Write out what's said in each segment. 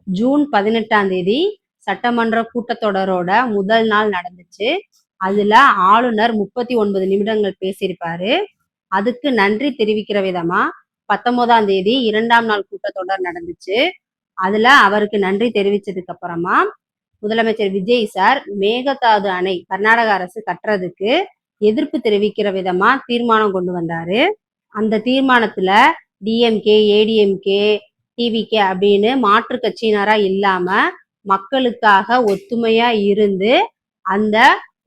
June 18ஆம் தேதி சட்டமன்ற கூட்டத்தொடரோட முதல் நாள் நடந்துச்சு. அதுல ஆளுநர் 39 நிமிடங்கள் பேசியிருப்பாரு. அதுக்கு நன்றி தெரிவிக்கிற விதமா 19ஆம் தேதி 2ஆம் நாள் கூட்டத்தொடர் நடந்துச்சு. அதுல அவருக்கு நன்றி தெரிவிச்சதுக்கு அப்புறமா முதலமைச்சர் விஜய் சார் மேகதாது அணை கர்நாடக அரசு கட்டுறதுக்கு எதிர்ப்பு தெரிவிக்கிற விதமா தீர்மானம் கொண்டு வந்தாரு. அந்த தீர்மானத்துல டிஎம்கே, ஏடிஎம்கே, டிவிகே அப்படின்னு மாற்று கட்சியினரா இல்லாம மக்களுக்காக ஒத்துமையா இருந்து அந்த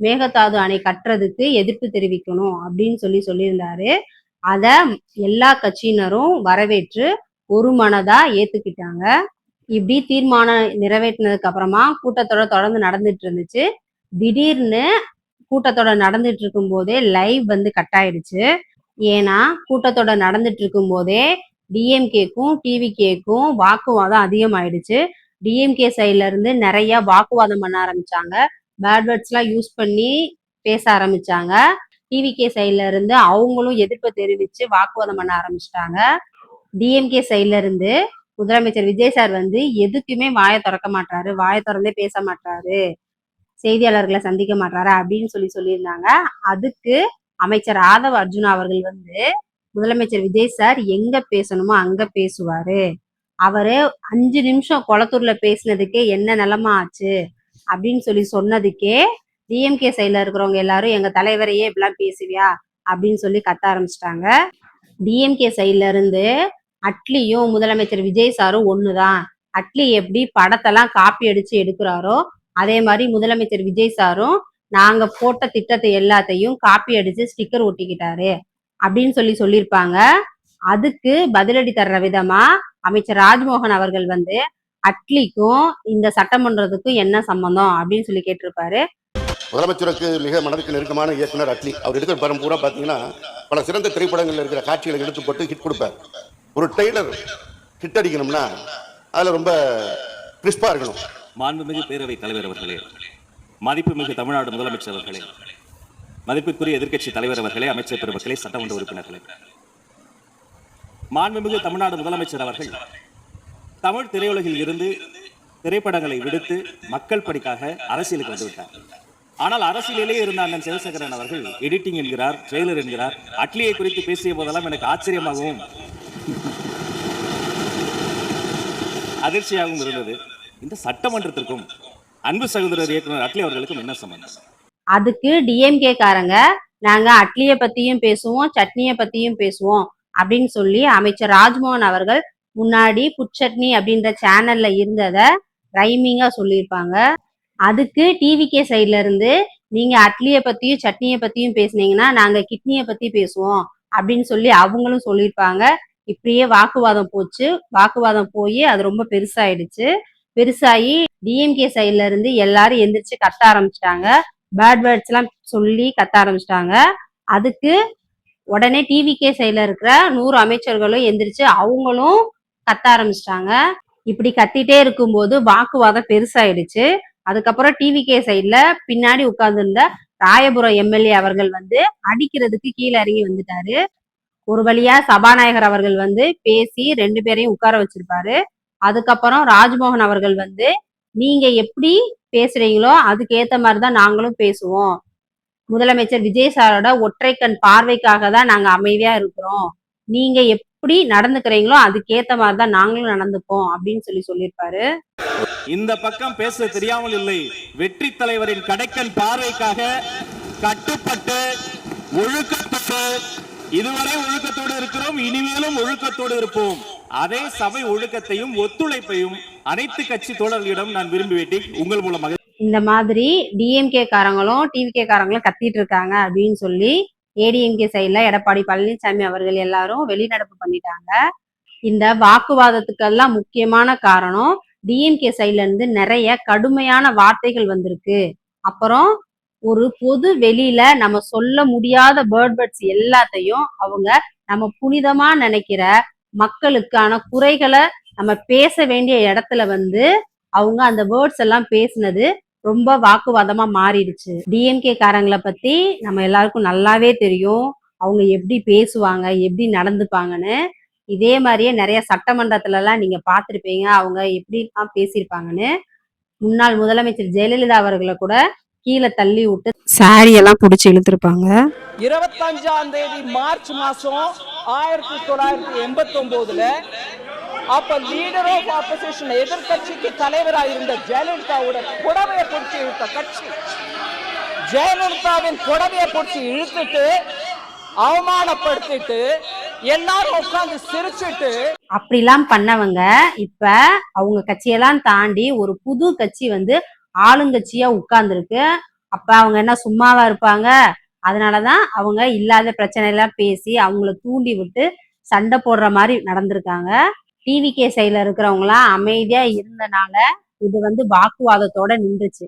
மேகதாது அணை கட்டுறதுக்கு எதிர்ப்பு தெரிவிக்கணும் அப்படின்னு சொல்லியிருந்தாரு. அத எல்லா கட்சியினரும் வரவேற்று ஒரு மனதா ஏத்துக்கிட்டாங்க. இப்படி தீர்மானம் நிறைவேற்றினதுக்கு அப்புறமா கூட்டத்தொடர் தொடர்ந்து நடந்துட்டு இருந்துச்சு. திடீர்னு கூட்டத்தொடர் நடந்துட்டு இருக்கும் போதே லைவ் வந்து கட் ஆயிடுச்சு. ஏன்னா கூட்டத்தொடர் நடந்துட்டு இருக்கும் போதே டிஎம்கேக்கும் டிவிகேக்கும் வாக்குவாதம் அதிகமாயிடுச்சு. டிஎம்கே சைட்ல இருந்து நிறைய வாக்குவாதம் பண்ண ஆரம்பிச்சாங்க. பேட் வேர்ட்ஸ் எல்லாம் யூஸ் பண்ணி பேச ஆரம்பிச்சாங்க. டிவிகே சைட்ல இருந்து அவங்களும் எதிர்ப்பு தெரிவிச்சு வாக்குவாதம் பண்ண ஆரம்பிச்சிட்டாங்க. டிஎம்கே சைட்ல இருந்து முதலமைச்சர் விஜய் சார் வந்து எதுக்குமே வாயை திறக்க மாட்டாரு, வாயை திறந்தே பேச மாட்டாரு, செய்தியாளர்களை சந்திக்க மாட்டாரு அப்படின்னு சொல்லியிருந்தாங்க. அதுக்கு அமைச்சர் ஆதவ் அர்ஜுனா அவர்கள் வந்து முதலமைச்சர் விஜய் சார் எங்க பேசணுமோ அங்க பேசுவாரு, அவரு 5 நிமிஷம் கொளத்தூர்ல பேசினதுக்கே என்ன நிலைமை ஆச்சு அப்படின்னு சொன்னதுக்கே டிஎம்கே சைட்ல இருக்கிறவங்க எல்லாரும் எங்க தலைவரையே இப்படிலாம் பேசுவியா அப்படின்னு சொல்லி கத்த ஆரம்பிச்சிட்டாங்க. டிஎம்கே சைட்ல இருந்து அட்லியும் முதலமைச்சர் விஜய் சாரும் ஒண்ணுதான், அட்லி எப்படி படத்தெல்லாம் காப்பி அடிச்சு எடுக்கிறாரோ அதே மாதிரி முதலமைச்சர் விஜய் சாரும் நாங்க போட்ட திட்டத்தை எல்லாத்தையும் காப்பி அடிச்சு ஸ்டிக்கர் ஒட்டிக்கிட்டாரு அப்படின்னு சொல்லியிருப்பாங்க. அதுக்கு பதிலடி தர்ற விதமா அமைச்சர் ராஜ்மோகன் அவர்கள் வந்து அட்லிக்கும் இந்த சட்டமன்றத்துக்கும் என்ன சம்பந்தம் அப்படின்னு சொல்லி கேட்டிருப்பாரு. முதலமைச்சருக்கு மிக மனதுக்கு நெருக்கமான இயக்குனர் அட்லி. அவர் எடுக்கிற படம் பூரா பார்த்தீங்கன்னா பல சிறந்த திரைப்படங்கள் இருக்கிற காட்சிகளை எடுத்து போட்டு ஹிட் கொடுப்பார். ஒரு டெய்லர் ஹிட் அடிக்கணும்னா அதுல ரொம்ப கிறிஸ்பா இருக்கணும். மாண்புமிகு பேரவைத் தலைவர் அவர்களே, மதிப்புமிகு தமிழ்நாடு முதலமைச்சர் அவர்களே, மதிப்புக்குரிய எதிர்க்கட்சி தலைவர் அவர்களே, அமைச்சர் பெருமக்களே, சட்டமன்ற உறுப்பினர்களே, மாண்புமிகு தமிழ்நாடு முதலமைச்சர் அவர்கள் தமிழ் திரையுலகில் இருந்து திரைப்படங்களை விடுத்து மக்கள் பணிக்காக அரசியலுக்கு வந்துவிட்டார். ஆனால் அரசியலிலே இருந்த அண்ணன் சிவசேகரன் அவர்கள் எடிட்டிங் என்கிறார், ட்ரெய்லர் என்கிறார். அட்லியை குறித்து பேசிய போதெல்லாம் எனக்கு ஆச்சரியமாகவும் அதிர்ச்சியாகவும் இருந்தது. இந்த சட்டமன்றத்திற்கும் அன்பு சகோதரர் இயக்குனர் அட்லி அவர்களுக்கும் என்ன சம்பந்தம்? அதுக்கு டிஎம்கே காரங்க நாங்க அட்லிய பத்தியும் பேசுவோம், சட்னிய பத்தியும் பேசுவோம் அப்படின்னு சொல்லி அமைச்சர் ராஜ்மோகன் அவர்கள் முன்னாடி புட் சட்னி அப்படின்ற சேனல்ல இருந்தத ரைமிங்கா சொல்லியிருப்பாங்க. அதுக்கு டிவிகே சைட்ல இருந்து நீங்க அட்லிய பத்தியும் சட்னிய பத்தியும் பேசுனீங்கன்னா நாங்க கிட்னிய பத்தி பேசுவோம் அப்படின்னு சொல்லி அவங்களும் சொல்லியிருப்பாங்க. இப்படியே வாக்குவாதம் போச்சு. வாக்குவாதம் போய் அது ரொம்ப பெருசாயிடுச்சு. பெருசாகி டிஎம்கே சைட்ல இருந்து எல்லாரும் எந்திரிச்சு கத்த ஆரம்பிச்சிட்டாங்க. பேட் வேர்ட்ஸ் எல்லாம் சொல்லி கத்த ஆரம்பிச்சிட்டாங்க. அதுக்கு உடனே டிவிகே சைட்ல இருக்கிற 100 அமைச்சர்களும் எந்திரிச்சு அவங்களும் கத்த ஆரம்பிச்சிட்டாங்க. இப்படி கத்திட்டே இருக்கும்போது வாக்குவாதம் பெருசாயிடுச்சு. அதுக்கப்புறம் டிவிகே சைட்ல பின்னாடி உட்கார்ந்துருந்த ராயபுரம் எம்எல்ஏ அவர்கள் வந்து அடிக்கிறதுக்கு கீழே இறங்கி வந்துட்டாரு. ஒரு வழியா சபாநாயகர் அவர்கள் வந்து பேசி 2 பேரையும் உட்கார வச்சிருப்பாரு. அதுக்கப்புறம் ராஜ்மோகன் அவர்கள் வந்து நீங்க எப்படி பேசுறீங்களோ அதுக்கு ஏத்த மாதிரிதான் நாங்களும் பேசுவோம், முதலமைச்சர் விஜய் சாரோட ஒற்றை கண் பார்வைக்காக தான் நாங்க அமைதியா இருக்கிறோம், நீங்க எப்படி நடந்துக்கிறீங்களோ அதுக்கேத்த மாதிரிதான் நாங்களும் நடந்துப்போம் அப்படின்னு சொல்லியிருப்பாரு. இந்த பக்கம் பேச தெரியாமல் இல்லை, வெற்றி தலைவரின் கடைக்கண் பார்வைக்காக கட்டுப்பட்டு ஒழுக்கப்பட்டு இதுவரை ஒழுக்கத்தோடு இருக்கிறோம், இனிமேலும் ஒழுக்கத்தோடு இருப்போம். அதே சபை ஒழுக்கத்தையும் ஒத்துழைப்பையும் அனைத்து கட்சி தோழர்களிடம் நான் விரும்புவேன். உங்கள் மூலமாக இந்த மாதிரி டிஎம்கே காரங்களும் டிவிகே காரங்களும் கத்திட்டு இருக்காங்க அப்படின்னு சொல்லி ஏடிஎம்கே சைட்ல எடப்பாடி பழனிசாமி அவர்கள் எல்லாரும் வெளிநடப்பு பண்ணிட்டாங்க. இந்த வாக்குவாதத்துக்கெல்லாம் முக்கியமான காரணம் டிஎம்கே சைட்ல இருந்து நிறைய கடுமையான வார்த்தைகள் வந்திருக்கு. அப்புறம் ஒரு பொது வெளியில நம்ம சொல்ல முடியாத வேர்ட்ஸ் எல்லாத்தையும் அவங்க நம்ம புனிதமா நினைக்கிற மக்களுக்கான குறைகளை நம்ம பேச வேண்டிய இடத்துல வந்து அவங்க அந்த வேர்ட்ஸ் எல்லாம் பேசினது ரொம்ப வாக்குவாதமா மாறிடுச்சு. டிஎம்கே காரங்களை பத்தி நம்ம எல்லாருக்கும் நல்லாவே தெரியும், அவங்க எப்படி பேசுவாங்க, எப்படி நடந்துப்பாங்கன்னு. இதே மாதிரியே நிறைய சட்டமன்றத்துல எல்லாம் நீங்க பார்த்திருப்பீங்க அவங்க எப்படி எல்லாம் பேசியிருப்பாங்கன்னு. முன்னாள் முதலமைச்சர் ஜெயலலிதா அவர்களை கூட கீழே தள்ளி விட்டு சாரி எல்லாம் புடிச்சு இழுத்திருப்பாங்க. 25ஆம் தேதி மார்ச் மாசம் 1989ல அப்ப லீடர் ஆஃப் ஆப்போசிஷன் எதிர்கட்சிக்கு தலைவராக இருந்த ஜெயலலிதாவோட புடவையை பிடிச்சி இழுத்த கட்சி. ஜெயலலிதாவின் புடவையை பிடிச்சி இழுத்துட்டு அவமானப்படுத்திட்டு எல்லாரும் உட்கார்ந்து சிரிச்சுட்டு அப்படிலாம் பண்ணவங்க இப்ப அவங்க கட்சியெல்லாம் தாண்டி ஒரு புது கட்சி வந்து ஆளுங்கட்சியா உட்கார்ந்துருக்கு. அப்ப அவங்க என்ன சும்மாவா இருப்பாங்க? அதனாலதான் அவங்க இல்லாத பிரச்சனை எல்லாம் பேசி அவங்கள தூண்டி விட்டு சண்டை போடுற மாதிரி நடந்திருக்காங்க. டிவிகே சைடுல இருக்கிறவங்க எல்லாம் அமைதியா இருந்தனால இது வந்து வாக்குவாதத்தோட நின்றுச்சு.